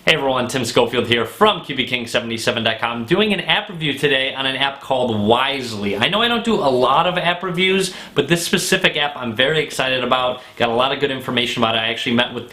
Hey everyone, Tim Schofield here from QBKing77.com doing an app review today on an app called Wisely. I know I don't do a lot of app reviews, but this specific app I'm very excited about. Got a lot of good information about it. I actually met with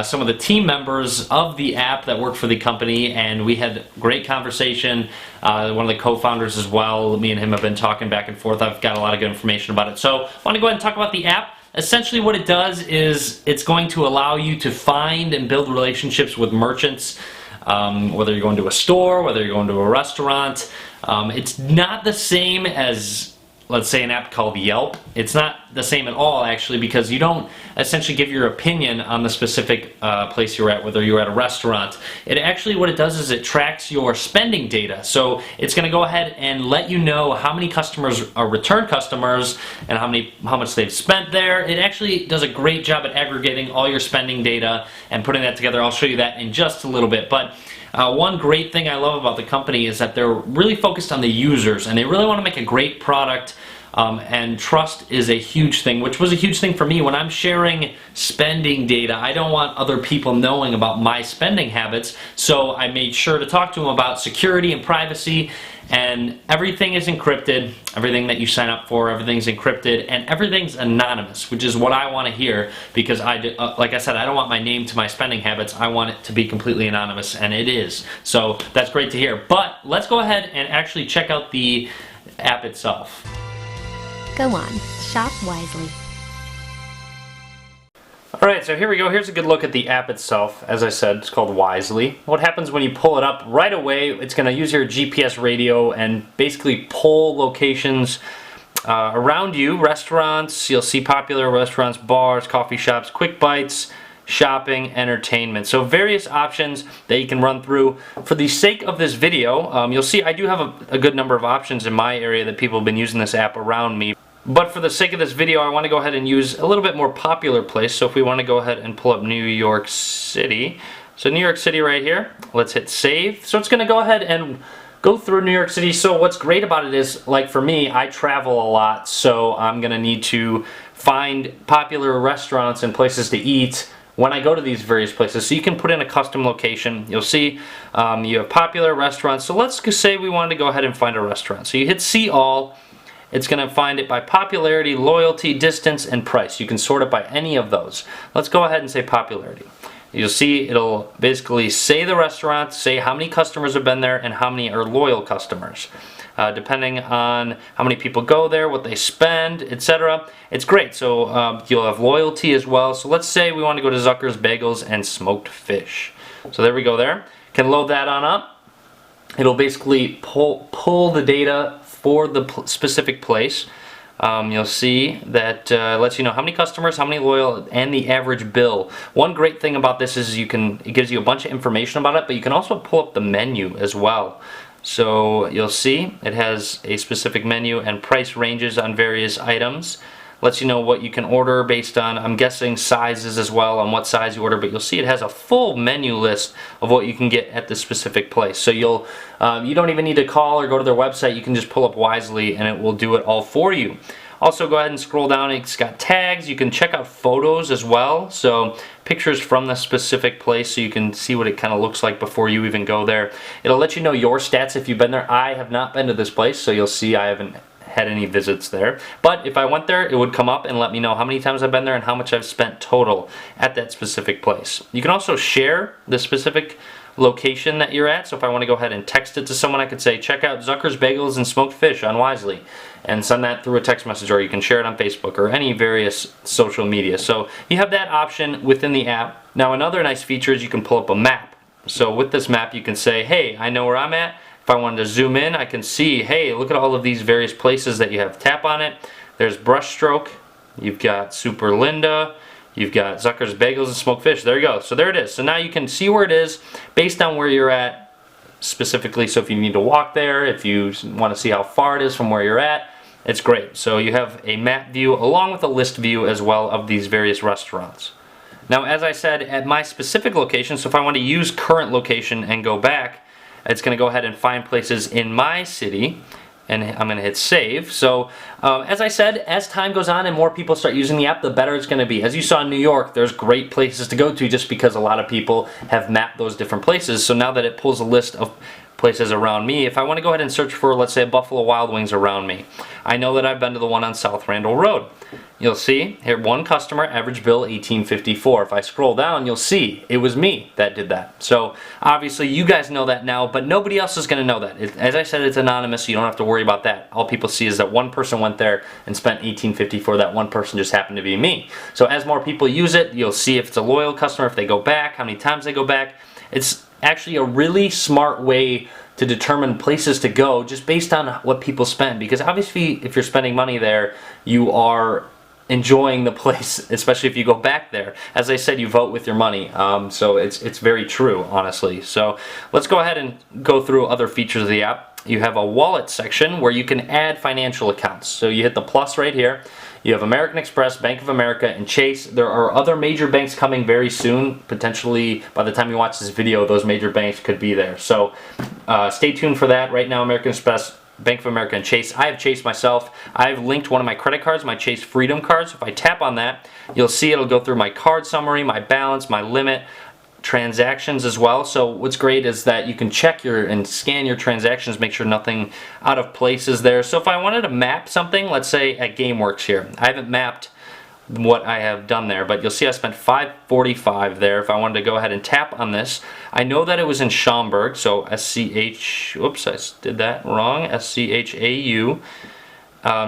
some of the team members of the app that work for the company, and we had great conversation. One of the co-founders as well. Me and him have been talking back and forth. I've got a lot of good information about it. So I want to go ahead and talk about the app. Essentially what it does is it's going to allow you to find and build relationships with merchants, whether you're going to a store, whether you're going to a restaurant. It's not the same as, let's say, an app called Yelp. It's not the same at all, actually, because you don't essentially give your opinion on the specific place you're at, whether you're at a restaurant. It actually, what it does is it tracks your spending data. So it's going to go ahead and let you know how many customers are return customers and how much they've spent there. It actually does a great job at aggregating all your spending data and putting that together. I'll show you that in just a little bit. But one great thing I love about the company is that they're really focused on the users, and they really want to make a great product. And trust is a huge thing, which was a huge thing for me. When I'm sharing spending data, I don't want other people knowing about my spending habits, so I made sure to talk to them about security and privacy, and everything is encrypted. Everything that you sign up for, everything's encrypted, and everything's anonymous, which is what I want to hear, because like I said, I don't want my name to my spending habits. I want it to be completely anonymous, and it is. So that's great to hear. But let's go ahead and actually check out the app itself. Go on, shop wisely. Alright, so here we go. Here's a good look at the app itself. As I said, it's called Wisely. What happens when you pull it up? Right away, it's going to use your GPS radio and basically pull locations around you. Restaurants, you'll see popular restaurants, bars, coffee shops, quick bites, shopping, entertainment. So various options that you can run through. For the sake of this video, you'll see I do have a good number of options in my area that people have been using this app around me. But for the sake of this video, I want to go ahead and use a little bit more popular place. So if we want to go ahead and pull up New York City. So New York City right here. Let's hit save. So it's going to go ahead and go through New York City. So what's great about it is, like for me, I travel a lot. So I'm going to need to find popular restaurants and places to eat when I go to these various places. So you can put in a custom location. You'll see you have popular restaurants. So let's just say we wanted to go ahead and find a restaurant. So you hit see all. It's going to find it by popularity, loyalty, distance, and price. You can sort it by any of those. Let's go ahead and say popularity. You'll see it'll basically say the restaurant, say how many customers have been there, and how many are loyal customers. Depending on how many people go there, what they spend, etc. It's great. So you'll have loyalty as well. So let's say we want to go to Zucker's Bagels and Smoked Fish. So there we go there. Can load that on up. It'll basically pull the data for the specific place. You'll see that lets you know how many customers, how many loyal, and the average bill. One great thing about this is it gives you a bunch of information about it, but you can also pull up the menu as well. So you'll see it has a specific menu and price ranges on various items. Lets you know what you can order based on, I'm guessing, sizes as well, on what size you order, but you'll see it has a full menu list of what you can get at this specific place. So you don't even need to call or go to their website. You can just pull up Wisely and it will do it all for you. Also, go ahead and scroll down. It's got tags. You can check out photos as well. So pictures from the specific place so you can see what it kind of looks like before you even go there. It'll let you know your stats if you've been there. I have not been to this place, so you'll see I haven't had any visits there. But if I went there, it would come up and let me know how many times I've been there and how much I've spent total at that specific place. You can also share the specific location that you're at. So if I want to go ahead and text it to someone, I could say, check out Zucker's Bagels and Smoked Fish on Wisely, and send that through a text message, or you can share it on Facebook or any various social media. So you have that option within the app. Now another nice feature is you can pull up a map. So with this map, you can say, hey, I know where I'm at. If I wanted to zoom in, I can see, hey, look at all of these various places that you have. Tap on it. There's Brushstroke. You've got Super Linda. You've got Zucker's Bagels and Smoked Fish. There you go. So there it is. So now you can see where it is based on where you're at specifically. So if you need to walk there, if you want to see how far it is from where you're at, it's great. So you have a map view along with a list view as well of these various restaurants. Now, as I said, at my specific location, so if I want to use current location and go back, it's going to go ahead and find places in my city and I'm going to hit save. So as I said, as time goes on and more people start using the app, the better it's going to be. As you saw in New York, there's great places to go to just because a lot of people have mapped those different places. So now that it pulls a list of places around me, if I want to go ahead and search for, let's say, Buffalo Wild Wings around me, I know that I've been to the one on South Randall Road. You'll see here, one customer, average bill $18.54. If I scroll down, you'll see it was me that did that. So obviously you guys know that now, but nobody else is going to know that. As I said, it's anonymous, so you don't have to worry about that. All people see is that one person went there and spent $18.54. That one person just happened to be me. So as more people use it, you'll see if it's a loyal customer, if they go back, how many times they go back. It's actually a really smart way to determine places to go just based on what people spend, because obviously if you're spending money there, you are enjoying the place, especially if you go back there. As I said, you vote with your money, so it's very true, honestly. So let's go ahead and go through other features of the app. You have a wallet section where you can add financial accounts. So you hit the plus right here. You have American Express, Bank of America, and Chase. There are other major banks coming very soon. Potentially, by the time you watch this video, those major banks could be there. So stay tuned for that. Right now, American Express, Bank of America, and Chase. I have Chase myself. I've linked one of my credit cards, my Chase Freedom card. So if I tap on that, you'll see it'll go through my card summary, my balance, my limit, transactions as well. So what's great is that you can check and scan your transactions, make sure nothing out of place is there. So if I wanted to map something, let's say at GameWorks here, I haven't mapped what I have done there, but you'll see I spent $5.45 there. If I wanted to go ahead and tap on this, I know that it was in Schaumburg, so S-C-H, oops, I did that wrong, S-C-H-A-U.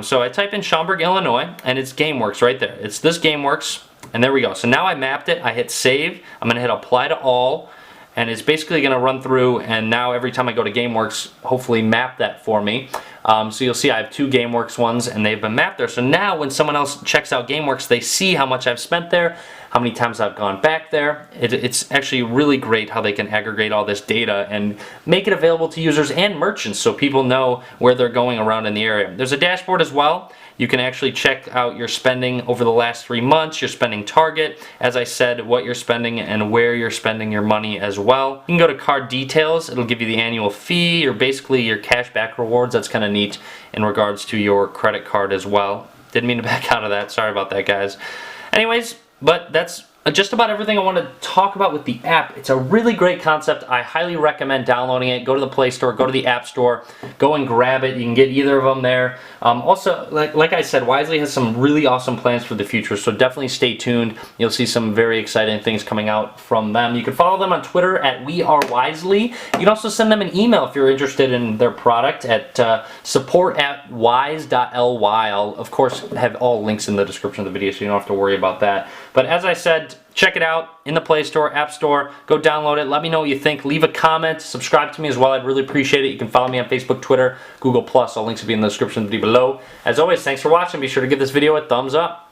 So I type in Schaumburg, Illinois, and it's GameWorks right there. It's this GameWorks, and there we go. So now I mapped it, I hit save, I'm going to hit apply to all, and it's basically going to run through, and now every time I go to GameWorks, hopefully map that for me. So you'll see I have two GameWorks ones, and they've been mapped there. So now when someone else checks out GameWorks, they see how much I've spent there, how many times I've gone back there. It's actually really great how they can aggregate all this data and make it available to users and merchants so people know where they're going around in the area. There's a dashboard as well. You can actually check out your spending over the last 3 months, your spending target, as I said, what you're spending and where you're spending your money as well. You can go to card details. It'll give you the annual fee or basically your cash back rewards. That's kind of neat in regards to your credit card as well. Didn't mean to back out of that. Sorry about that, guys. Anyways, but that's just about everything I want to talk about with the app. It's a really great concept. I highly recommend downloading it. Go to the Play Store, go to the App Store, go and grab it. You can get either of them there. Also, like I said, Wisely has some really awesome plans for the future, so definitely stay tuned. You'll see some very exciting things coming out from them. You can follow them on Twitter at WeAreWisely. You can also send them an email if you're interested in their product at support@wise.ly. I'll, of course, have all links in the description of the video, so you don't have to worry about that. But as I said, check it out in the Play Store, App Store. Go download it. Let me know what you think. Leave a comment. Subscribe to me as well. I'd really appreciate it. You can follow me on Facebook, Twitter, Google+. All links will be in the description below. As always, thanks for watching. Be sure to give this video a thumbs up.